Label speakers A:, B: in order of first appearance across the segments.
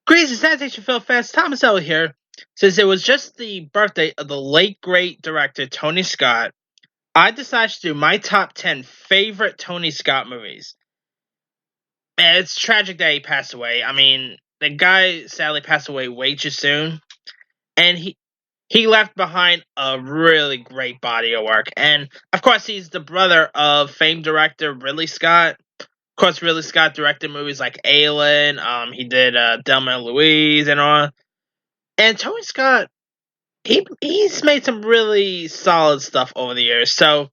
A: Greetings and sanitation film fans, Thomas L here. Since it was just the birthday of the late great director Tony Scott, I decided to do my top 10 favorite Tony Scott movies. And it's tragic that he passed away. I mean, the guy sadly passed away way too soon, and he left behind a really great body of work. And of course, he's the brother of famed director Ridley Scott. Of course, Ridley Scott directed movies like Alien. He did Thelma and Louise and all. And Tony Scott, he's made some really solid stuff over the years. So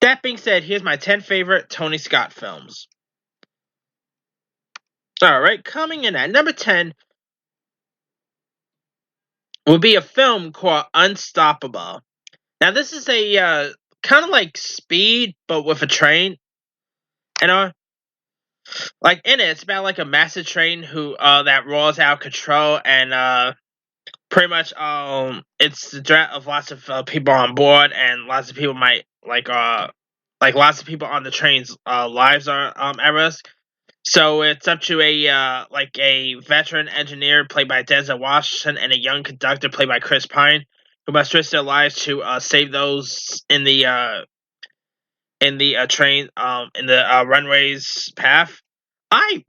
A: that being said, here's my 10 favorite Tony Scott films. All right, coming in at number 10 will be a film called Unstoppable. Now this is a kind of like Speed, but with a train. And like in it, it's about like a massive train who that rolls out of control, and pretty much it's the threat of lots of people on board, and lots of people might like lots of people on the train's lives are at risk. So it's up to a veteran engineer played by Denzel Washington and a young conductor played by Chris Pine, who must risk their lives to save those in the train in the runway's path. I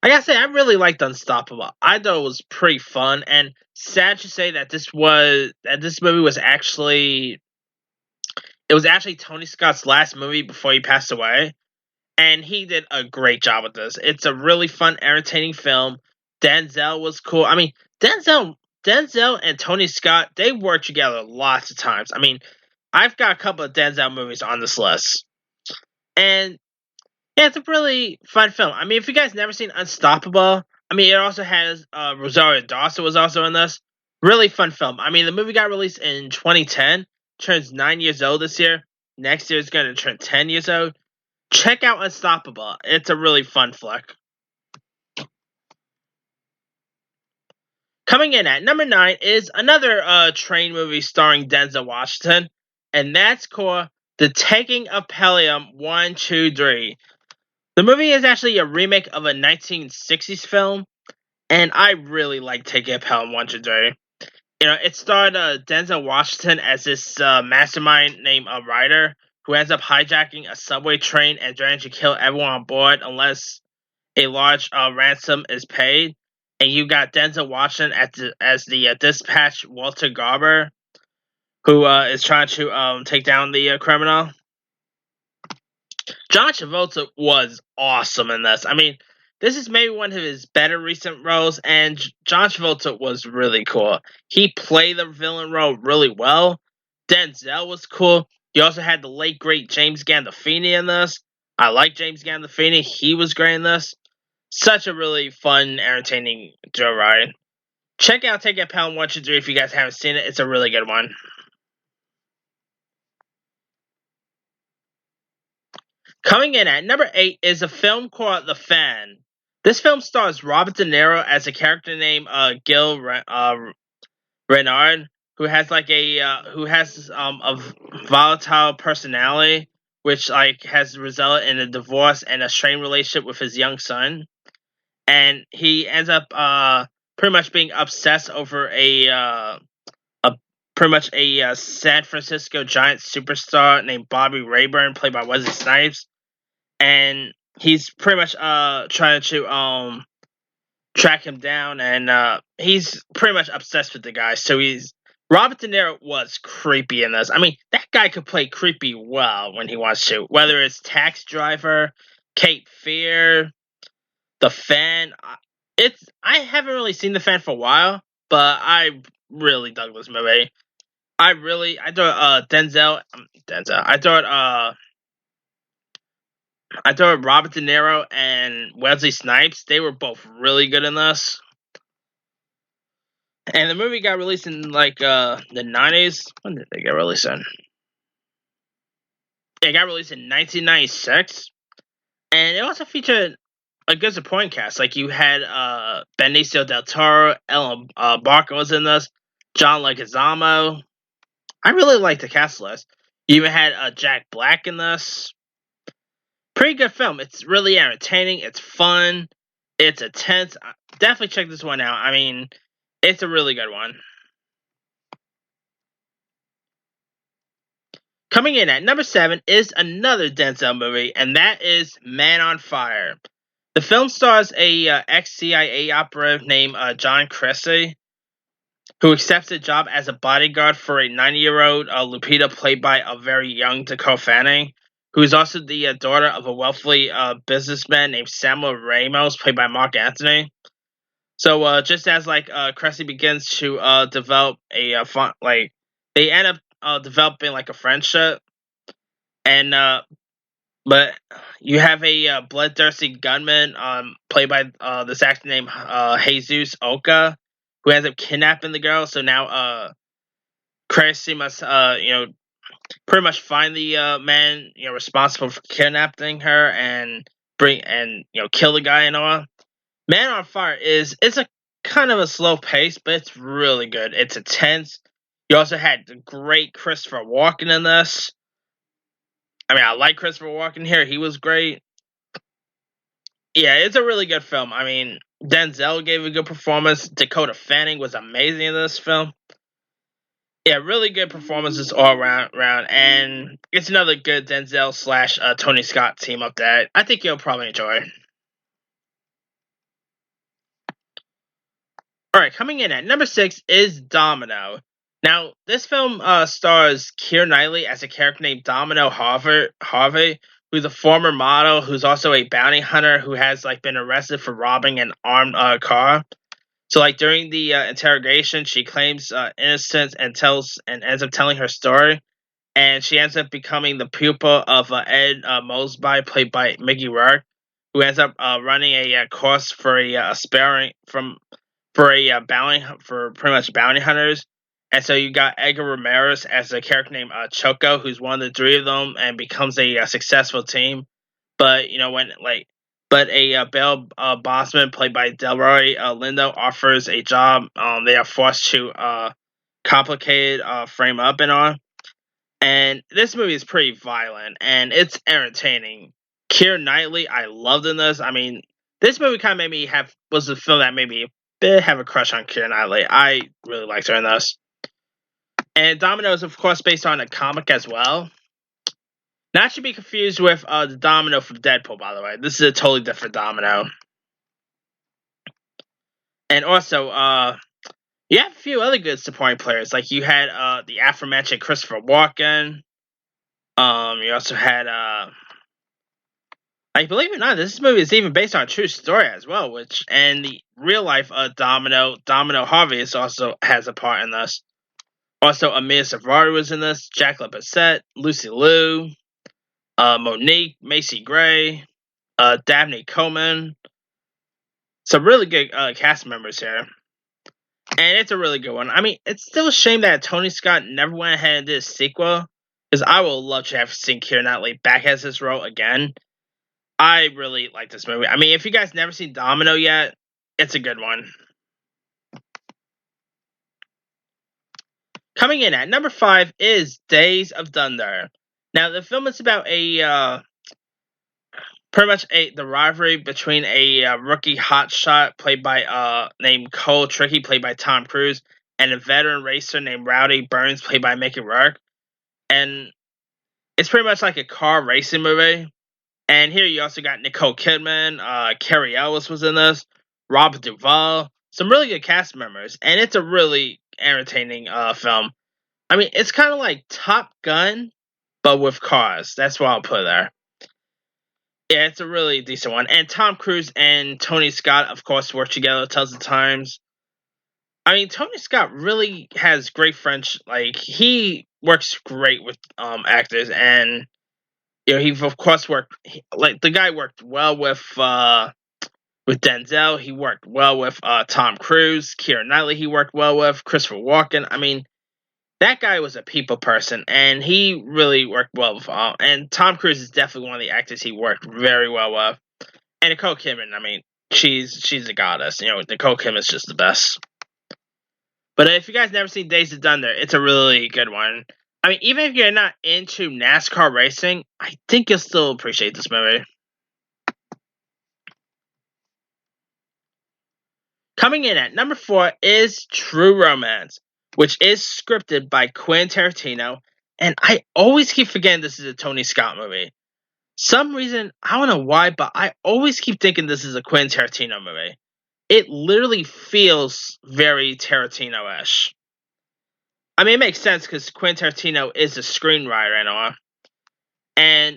A: gotta say, I really liked Unstoppable. I thought it was pretty fun, and sad to say that this movie was actually Tony Scott's last movie before he passed away, and he did a great job with this. It's a really fun, entertaining film. Denzel was cool. I mean, Denzel and Tony Scott, they worked together lots of times. I mean, I've got a couple of Denzel movies on this list, and yeah, it's a really fun film. I mean, if you guys never seen Unstoppable, I mean, it also has Rosario Dawson was also in this. Really fun film. I mean, the movie got released in 2010. Turns 9 years old this year. Next year it's going to turn 10 years old. Check out Unstoppable. It's a really fun flick. Coming in at number 9 is another train movie starring Denzel Washington, and that's called The Taking of Pelham 1, 2, 3. The movie is actually a remake of a 1960s film, and I really like Taking of Pelham 1, 2, 3. You know, it starred Denzel Washington as this mastermind named Ryder, who ends up hijacking a subway train and trying to kill everyone on board unless a large ransom is paid. And you got Denzel Washington as the dispatch Walter Garber, who is trying to take down the criminal. John Travolta was awesome in this. I mean, this is maybe one of his better recent roles, and John Travolta was really cool. He played the villain role really well. Denzel was cool. You also had the late great James Gandolfini in this. I like James Gandolfini. He was great in this. Such a really fun, entertaining Joe Ryan. Check out Take It Pound 1, 2, 3 if you guys haven't seen it. It's a really good one. Coming in at number 8 is a film called The Fan. This film stars Robert De Niro as a character named Gil Renard, who has a volatile personality, which like has resulted in a divorce and a strained relationship with his young son, and he ends up pretty much being obsessed over a San Francisco Giants superstar named Bobby Rayburn, played by Wesley Snipes, and he's pretty much trying to track him down, and he's pretty much obsessed with the guy. So Robert De Niro was creepy in this. I mean, that guy could play creepy well when he wants to. Whether it's Taxi Driver, Cape Fear, The Fan. I haven't really seen The Fan for a while, but I really dug this movie. I thought I thought Robert De Niro and Wesley Snipes, they were both really good in this. And the movie got released in like the 90s. When did it get released in? It got released in 1996. And it also featured a good supporting cast. Like you had Benicio del Toro, Ellen Barker was in this, John Leguizamo. I really liked the cast list. You even had Jack Black in this. Pretty good film. It's really entertaining. It's fun. It's intense. Definitely check this one out. I mean, it's a really good one. Coming in at number 7 is another Denzel movie, and that is Man on Fire. The film stars a ex-CIA operative named John Cressy, who accepts a job as a bodyguard for a 90-year-old Lupita, played by a very young Dakota Fanning, who is also the daughter of a wealthy businessman named Samuel Ramos, played by Mark Anthony. So just as Cressy begins to develop a fun, they end up developing like a friendship, and but you have a bloodthirsty gunman played by this actor named Jesus Oka, who ends up kidnapping the girl. So now Cressy must pretty much find the man responsible for kidnapping her and kill the guy and all. Man on Fire it's a kind of a slow pace, but it's really good. It's intense. You also had the great Christopher Walken in this. I mean, I like Christopher Walken here. He was great. Yeah, it's a really good film. I mean, Denzel gave a good performance. Dakota Fanning was amazing in this film. Yeah, really good performances all around, and it's another good Denzel slash Tony Scott team up that I think you'll probably enjoy. All right, coming in at number 6 is Domino. Now, this film stars Keira Knightley as a character named Domino Harvey, who's a former model who's also a bounty hunter who has been arrested for robbing an armed car. So during the interrogation, she claims innocence and ends up telling her story, and she ends up becoming the pupil of Ed Mosby, played by Mickey Rourke, who ends up running a course for a aspiring for pretty much bounty hunters. And so you got Edgar Ramirez as a character named Choco, who's one of the three of them, and becomes a successful team. But but a bail bossman played by Delroy Lindo offers a job. They are forced to complicated frame up and on. And this movie is pretty violent and it's entertaining. Keira Knightley, I loved in this. I mean, this movie kind of was the film that made me have a crush on Keira Knightley. I really liked her in this. And Domino is, of course, based on a comic as well. Not to be confused with the Domino from Deadpool, by the way. This is a totally different Domino. And also, you have a few other good supporting players. Like you had the aforementioned Christopher Walken. You also had I believe it or not, this movie is even based on a true story as well, and the real life Domino Harvey also has a part in this. Also, Amir Savari was in this, Jacqueline Bisset, Lucy Liu, Monique, Macy Gray, Dabney Coleman. Some really good cast members here. And it's a really good one. I mean, it's still a shame that Tony Scott never went ahead and did a sequel, because I would love to have seen Keira Knightley back as this role again. I really like this movie. I mean, if you guys never seen Domino yet, it's a good one. Coming in at number 5 is Days of Thunder. Now, the film is about the rivalry between a rookie hotshot played by named Cole Trickey, played by Tom Cruise, and a veteran racer named Rowdy Burns, played by Mickey Rourke. And it's pretty much like a car racing movie. And here you also got Nicole Kidman, Carrie Ellis was in this, Robert Duvall, some really good cast members, and it's a really entertaining film. I mean, it's kind of like Top Gun, but with cars. That's what I'll put there. Yeah, it's a really decent one. And Tom Cruise and Tony Scott, of course, work together tons of times. I mean, Tony Scott really has great French. He works great with actors, and he of course worked the guy worked well with Denzel. He worked well with Tom Cruise, Keira Knightley. He worked well with Christopher Walken. I mean, that guy was a people person, and he really worked well with all. And Tom Cruise is definitely one of the actors he worked very well with. And Nicole Kidman, I mean, she's a goddess. Nicole Kidman is just the best. But if you guys never seen Days of Thunder, it's a really good one. I mean, even if you're not into NASCAR racing, I think you'll still appreciate this movie. Coming in at number 4 is True Romance, which is scripted by Quentin Tarantino, and I always keep forgetting this is a Tony Scott movie. Some reason, I don't know why, but I always keep thinking this is a Quentin Tarantino movie. It literally feels very Tarantino-ish. I mean, it makes sense because Quentin Tarantino is a screenwriter and all.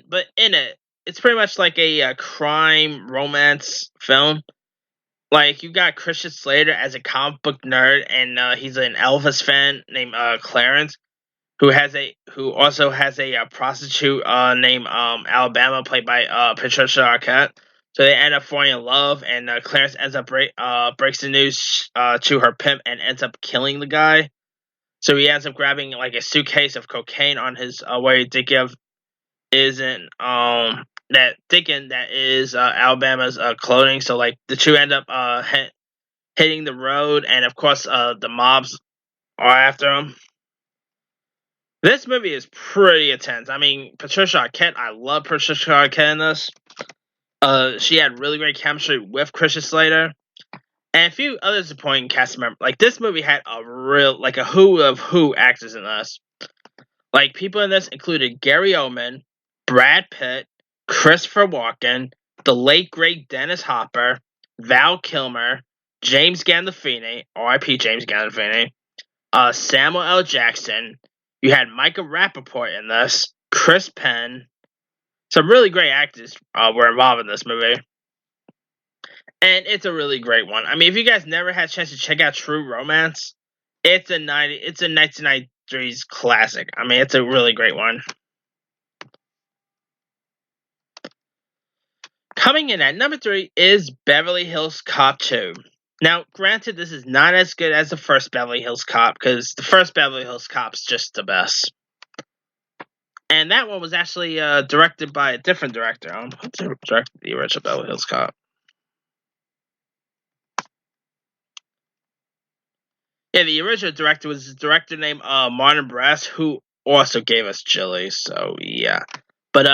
A: But in it, it's pretty much like a crime romance film. Like, you got Christian Slater as a comic book nerd, and he's an Elvis fan named Clarence, who also has a prostitute named Alabama, played by Patricia Arquette. So they end up falling in love, and Clarence ends up breaks the news to her pimp and ends up killing the guy. So he ends up grabbing like a suitcase of cocaine on his way Dickie isn't that Dickin that is Alabama's clothing. So like the two end up hitting the road, and of course the mobs are after him. This movie is pretty intense. I mean, Patricia Arquette, I love Patricia Arquette in this. She had really great chemistry with Christian Slater. And a few other supporting cast members. Like, this movie had a who of who actors in this. Like, people in this included Gary Oldman, Brad Pitt, Christopher Walken, the late great Dennis Hopper, Val Kilmer, James Gandolfini, R.I.P. James Gandolfini, Samuel L. Jackson. You had Micah Rappaport in this, Chris Penn. Some really great actors were involved in this movie. And it's a really great one. I mean, if you guys never had a chance to check out True Romance, it's a 1993's classic. I mean, it's a really great one. Coming in at number 3 is Beverly Hills Cop 2. Now, granted, this is not as good as the first Beverly Hills Cop, because the first Beverly Hills Cop's just the best. And that one was actually directed by a different director. Who directed the original Beverly Hills Cop? Yeah, the original director was a director named Martin Brass, who also gave us Chili. So yeah, but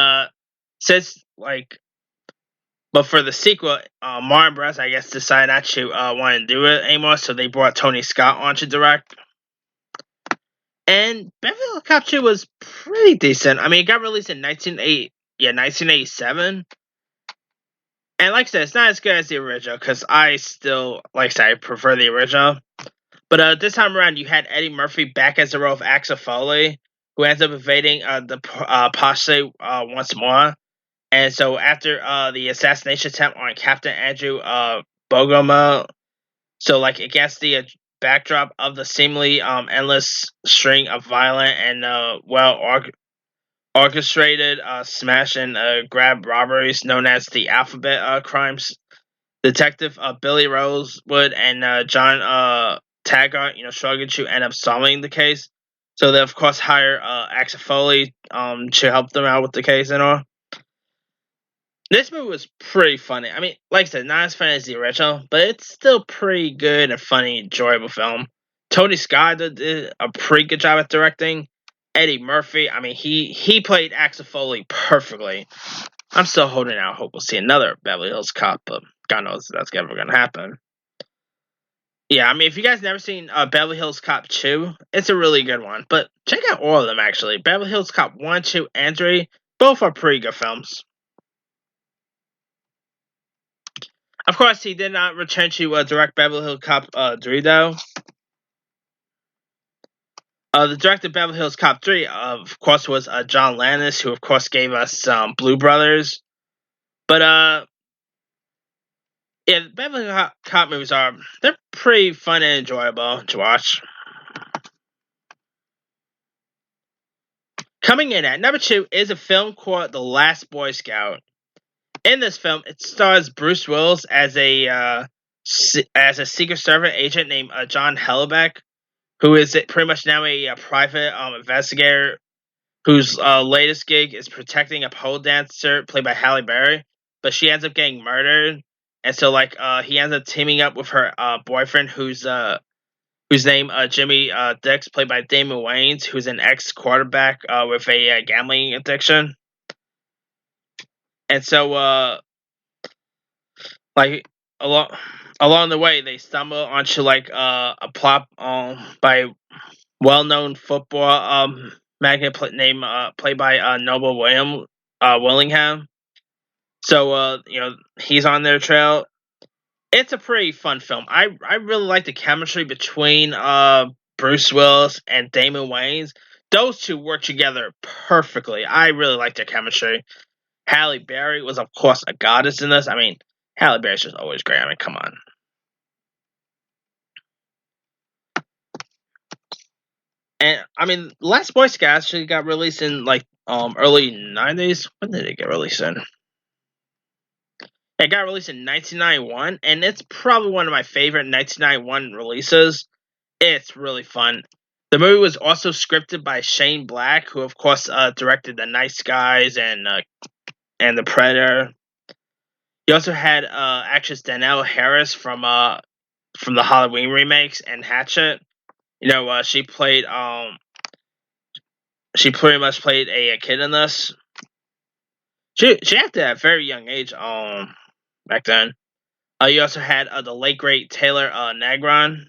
A: but for the sequel, Martin Brass, I guess, decided not to want to do it anymore, so they brought Tony Scott on to direct. And Beverly Hills Cop 2 was pretty decent. I mean, it got released in 1987. And like I said, it's not as good as the original, because I still, like I said, I prefer the original. But this time around, you had Eddie Murphy back as the role of Axel Foley, who ends up evading the posse once more. And so after the assassination attempt on Captain Andrew Bogoma, so like against the backdrop of the seemingly endless string of violent and orchestrated smash and grab robberies known as the Alphabet crimes, Detective Billy Rosewood and John Taggart, struggling to end up solving the case. So they of course hire Axel Foley to help them out with the case and all. This movie was pretty funny. I mean, like I said, not as funny as the original, but it's still pretty good and funny, enjoyable film. Tony Scott did a pretty good job at directing. Eddie Murphy, I mean, he played Axel Foley perfectly. I'm still holding out hope we'll see another Beverly Hills Cop, but God knows if that's ever going to happen. Yeah, I mean, if you guys never seen Beverly Hills Cop 2, it's a really good one. But check out all of them, actually. Beverly Hills Cop 1, 2, and 3, both are pretty good films. Of course, he did not return to direct Beverly Hills Cop 3, though. The director of Beverly Hills Cop 3, of course, was John Landis, who, of course, gave us Blue Brothers. But, yeah, the Beverly Hills Cop movies they're pretty fun and enjoyable to watch. Coming in at number 2 is a film called The Last Boy Scout. In this film, it stars Bruce Willis as a Secret Service agent named John Hellebuck, who is pretty much now a private investigator whose latest gig is protecting a pole dancer played by Halle Berry, but she ends up getting murdered, and so he ends up teaming up with her boyfriend, whose name Jimmy Dix, played by Damon Wayans, who's an ex-quarterback with a gambling addiction. And so, along along the way, they stumble onto like a plot by well-known football magnate named played by Noble Willingham. So he's on their trail. It's a pretty fun film. I really like the chemistry between Bruce Willis and Damon Wayans. Those two work together perfectly. I really like their chemistry. Halle Berry was, of course, a goddess in this. I mean, Halle Berry's just always great. I mean, come on. And I mean, Last Boy Scout actually got released in like early '90s. When did it get released in? It got released in 1991, and it's probably one of my favorite 1991 releases. It's really fun. The movie was also scripted by Shane Black, who of course directed The Nice Guys and The Predator. He also had actress Danielle Harris from the Halloween remakes and Hatchet. She played she pretty much played a kid in this. She acted at a very young age back then. You also had the late great Taylor Negron.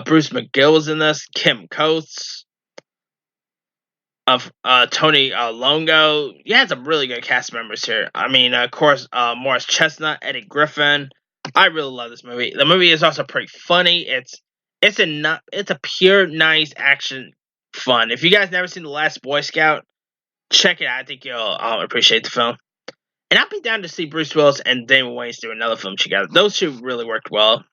A: Bruce McGill was in this. Kim Coates. Of Tony Longo. You had some really good cast members here. I mean, of course, Morris Chestnut, Eddie Griffin. I really love this movie. The movie is also pretty funny. It's a pure nice action fun. If you guys never seen The Last Boy Scout, check it out. I think you'll appreciate the film. And I'd be down to see Bruce Willis and Damon Wayans do another film together. Those two really worked well.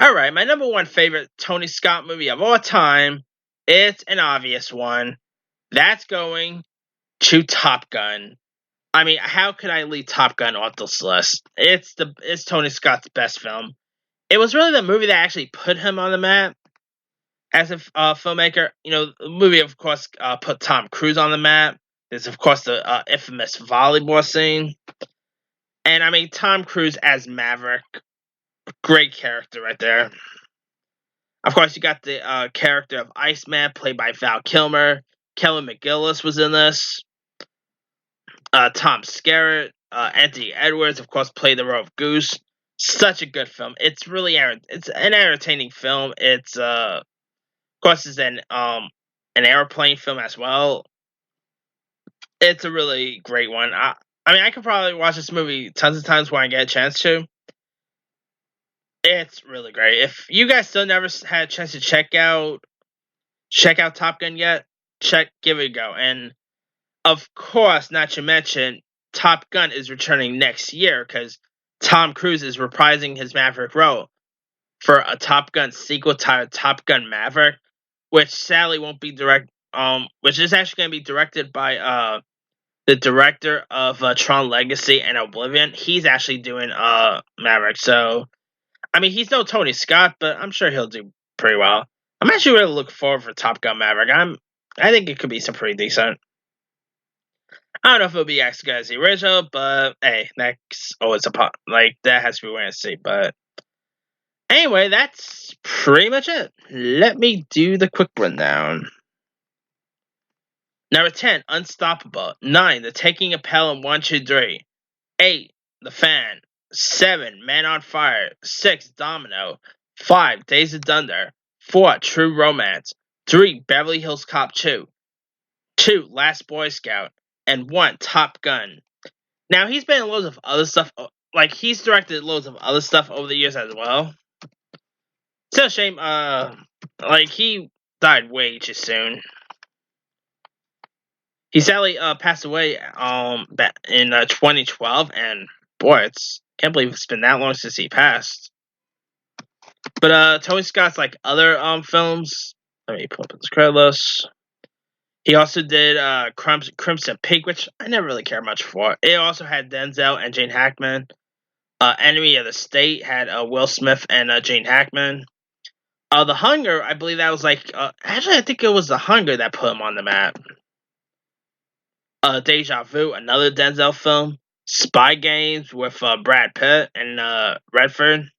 A: Alright, my number one favorite Tony Scott movie of all time, it's an obvious one. That's going to Top Gun. I mean, how could I leave Top Gun off this list? It's Tony Scott's best film. It was really the movie that actually put him on the map as a filmmaker. The movie, of course, put Tom Cruise on the map. There's, of course, the infamous volleyball scene. And, I mean, Tom Cruise as Maverick, great character right there. Of course, you got the character of Iceman, played by Val Kilmer. Kelly McGillis was in this. Tom Skerritt, Anthony Edwards, of course, played the role of Goose. Such a good film. It's really it's an entertaining film. It's of course, it's an airplane film as well. It's a really great one. I mean, I could probably watch this movie tons of times when I get a chance to. It's really great. If you guys still never had a chance to check out Top Gun yet, give it a go. And of course, not to mention, Top Gun is returning next year because Tom Cruise is reprising his Maverick role for a Top Gun sequel titled Top Gun Maverick, which sadly won't be which is actually going to be directed by the director of Tron Legacy and Oblivion. He's actually doing Maverick. So, I mean, he's no Tony Scott, but I'm sure he'll do pretty well. I'm actually really looking forward for Top Gun Maverick. I think it could be some pretty decent. I don't know if it'll be as good as the original, but hey, that's always that has to be waiting to see. But anyway, that's pretty much it. Let me do the quick rundown. Number 10, Unstoppable. 9, The Taking of Pelham 1, 2, 3. 8, The Fan. 7, Man on Fire. 6, Domino. 5, Days of Thunder. 4, True Romance. 3, Beverly Hills Cop 2. 2, Last Boy Scout. And 1, Top Gun. Now, he's been in loads of other stuff. He's directed loads of other stuff over the years as well. It's a shame, he died way too soon. He sadly passed away back in 2012, and boy, can't believe it's been that long since he passed. But Tony Scott's other films, let me pull up his credit list. He also did Crimson Peak, which I never really cared much for. It also had Denzel and Gene Hackman. Enemy of the State had Will Smith and Gene Hackman. The Hunger, I believe that was actually I think it was The Hunger that put him on the map. Deja Vu, another Denzel film. Spy Games with Brad Pitt and Redford.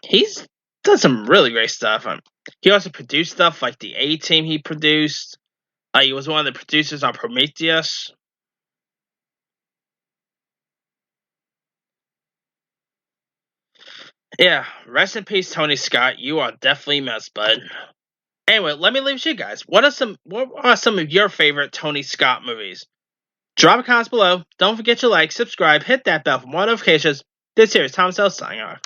A: He's done some really great stuff. He also produced stuff like The A-Team he produced. He was one of the producers on Prometheus. Yeah, rest in peace, Tony Scott. You are definitely missed, bud. Anyway, let me leave it to you guys. What are some of your favorite Tony Scott movies? Drop a comment below. Don't forget to like, subscribe, hit that bell for more notifications. This here is Thomas L. signing off.